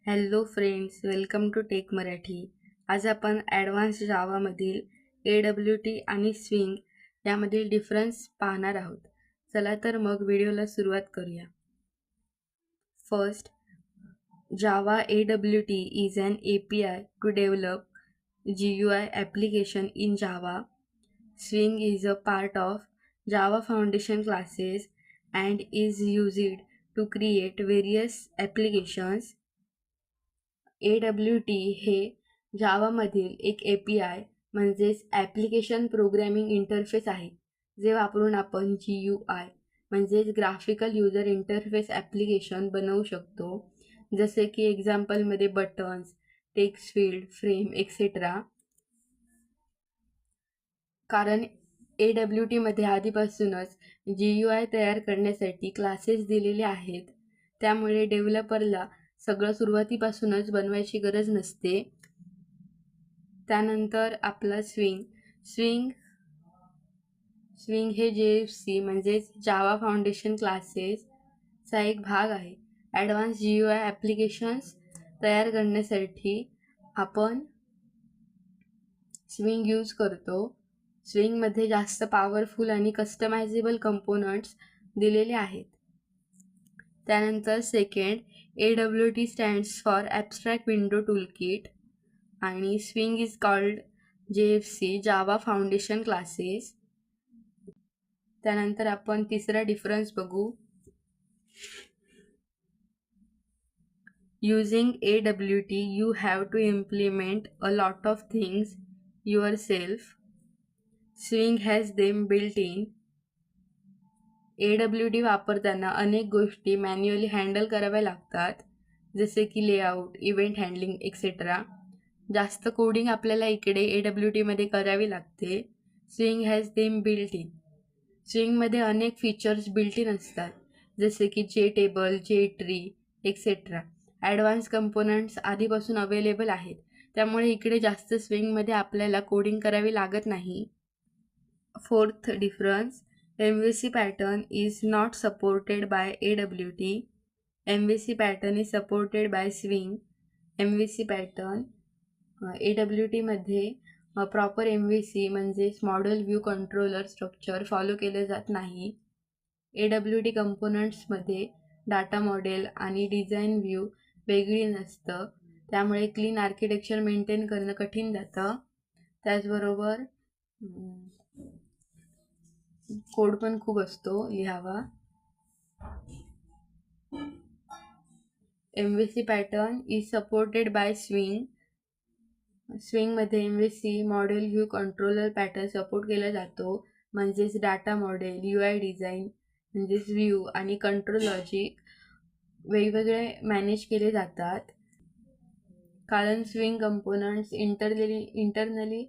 Hello friends, welcome to tech Marathi. आज आपण advance जावामधील AWT आणि स्विंग यामधील डिफरन्स पाहणार आहोत. चला तर मग व्हिडिओला सुरुवात करूया. First, Java AWT is an API to develop GUI application in Java. Swing is a part of Java Foundation classes and is used to create various applications. AWT हे जावामधील एक API म्हणजेच ॲप्लिकेशन प्रोग्रॅमिंग इंटरफेस आहे, जे वापरून आपण GUI म्हणजेच graphical user interface application बनवू शकतो, जसे की एक्झाम्पलमध्ये buttons, text field, frame etcetera. कारण AWTमध्ये आधीपासूनच GUI तयार करण्यासाठी क्लासेस दिलेले आहेत, त्यामुळे डेव्हलपरला सगळं सुरुवातीपासूनच बनवायची गरज नसते. त्यानंतर आपला स्विंग हे JFC म्हणजेच जावा फाउंडेशन क्लासेसचा एक भाग आहे. ॲडव्हान्स GUI ॲप्लिकेशन्स तयार करण्यासाठी आपण स्विंग यूज करतो. स्विंगमध्ये जास्त पॉवरफुल आणि कस्टमायझेबल कंपोनंट्स दिलेले आहेत. त्यानंतर second, AWT stands for abstract window toolkit आणि swing is called JFC Java foundation classes. त्यानंतर आपण तिसरा डिफरन्स बघू. Using AWT, you have to implement a lot of things yourself. Swing has them built in. AWT वापरताना अनेक गोष्टी manually handle कराव्या लागतात, जसे की लेआउट, इव्हेंट हँडलिंग एक्सेट्रा. जास्त कोडिंग आपल्याला इकडे AWTमध्ये करावी लागते. Swing has them built in. स्विंगमध्ये अनेक फीचर्स बिल्ट इन असतात, जसे की JTable, JTree etcetera. Advance components आधीपासून अवेलेबल आहेत, त्यामुळे इकडे जास्त स्विंगमध्ये आपल्याला कोडिंग करावी लागत नाही. Fourth difference, MVC pattern is not supported by AWT. MVC pattern is supported by swing. MVC pattern AWTमध्ये प्रॉपर MVC म्हणजेच model view controller structure follow केले जात नाही. AWT कंपोनंट्समध्ये डाटा मॉडेल आणि डिझाईन व्ह्यू वेगळी नसतं, त्यामुळे क्लीन आर्किटेक्चर मेंटेन करणं कठीण जातं. त्याचबरोबर कोड पण खूप असतो लिहावा. MVC pattern is supported by swing. स्विंगमध्ये MVC model view controller pattern support केला जातो, म्हणजेच डाटा मॉडेल, UI डिझाईन म्हणजेच व्ह्यू आणि कंट्रोल लॉजिक वेगवेगळे मॅनेज केले जातात. कारण swing components internally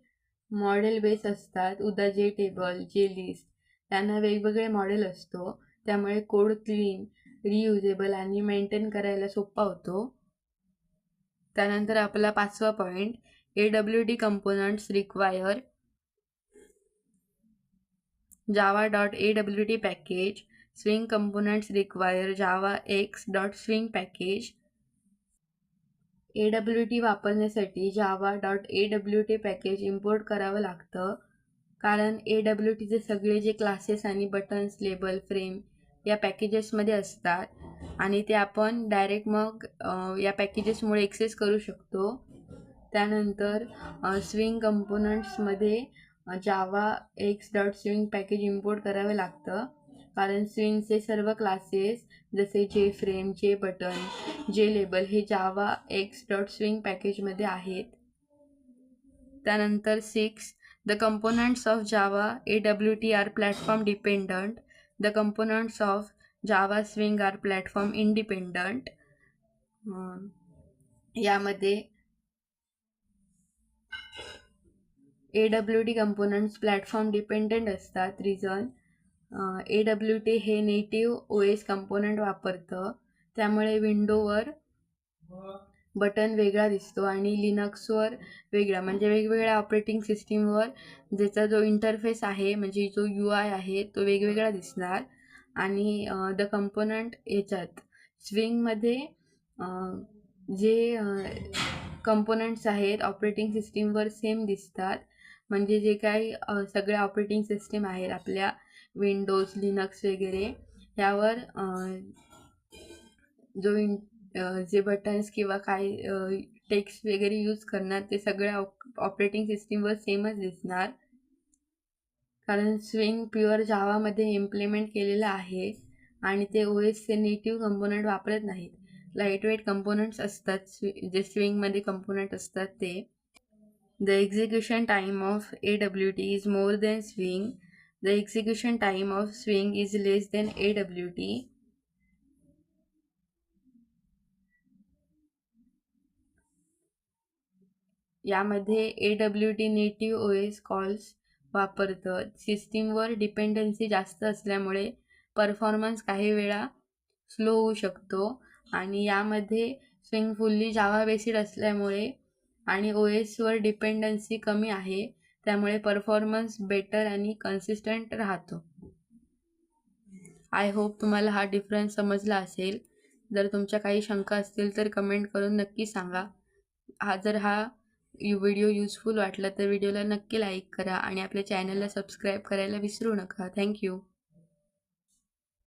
model base असतात, उदा JTable, JList त्यांना वेगवेगळे मॉडेल असतो, त्यामुळे कोड क्लीन, रियुजेबल आणि मेंटेन करायला सोपा होतो. त्यानंतर आपला पाचवा point, AWT components require java.awt package. Swing components require java.x.swing package. AWT वापरण्यासाठी java.awt पॅकेज इम्पोर्ट करावं लागतं, कारण AWTचे सगळे जे क्लासेस आणि बटन्स, लेबल, फ्रेम या पॅकेजेसमध्ये असतात आणि ते आपण डायरेक्ट मग या पॅकेजेसमुळे एक्सेस करू शकतो. त्यानंतर स्विंग कंपोनंट्समध्ये java.x.swing पॅकेज इम्पोर्ट करावे लागतं, कारण स्विंगचे सर्व क्लासेस जसे JFrame, JButton, JLabel हे java.x.swing पॅकेजमध्ये आहेत. त्यानंतर 6, the components of Java AWT are platform dependent. The components of Java swing are platform independent. यामध्ये AWT कंपोनंट्स प्लॅटफॉर्म डिपेंडंट असतात. रिझन, AWT हे नेटिव्ह OS कंपोनंट वापरतं, त्यामुळे विंडोवर बटन वेगळा दिसतो आणि लिनक्सवर वेगळा, म्हणजे वेगवेगळ्या ऑपरेटिंग सिस्टीमवर ज्याचा जो इंटरफेस आहे म्हणजे जो UI आहे तो वेगवेगळा दिसणार. आणि द कंपोनंट याच्यात स्विंगमध्ये जे कंपोनंट्स आहेत ऑपरेटिंग सिस्टीमवर सेम दिसतात. म्हणजे जे काही सगळ्या ऑपरेटिंग सिस्टीम आहेत आपल्या विंडोज, लिनक्स वगैरे यावर जे बटन्स किंवा काय टेक्स्ट वगैरे यूज करणार ते सगळ्या ऑपरेटिंग सिस्टीमवर सेमच दिसणार. कारण स्विंग प्युअर जावामध्ये इम्प्लिमेंट केलेलं आहे आणि ते OSचे नेटिव्ह कंपोनंट वापरत नाहीत. लाईटवेट कंपोनंट्स असतात जे स्विंगमध्ये कंपोनंट असतात ते. The execution time of AWT is more than swing. The execution time of swing is less than AWT. यामध्ये AWT नेटिव्ह OS कॉल्स वापरतं. सिस्टीमवर डिपेंडन्सी जास्त असल्यामुळे परफॉर्मन्स काही वेळा स्लो होऊ शकतो आणि यामध्ये स्विंग फुल्ली जावा बेस्ड असल्यामुळे आणि OSवर डिपेंडन्सी कमी आहे, त्यामुळे परफॉर्मन्स बेटर आणि कन्सिस्टंट राहतो. आय होप तुम्हाला हा डिफरन्स समजला असेल. जर तुमच्या काही शंका असतील तर कमेंट करून नक्की सांगा. जर हा व्हिडिओ युजफुल वाटला तर व्हिडिओला नक्की लाईक करा आणि आपल्या चॅनलला सबस्क्राईब करायला विसरू नका. थँक्यू.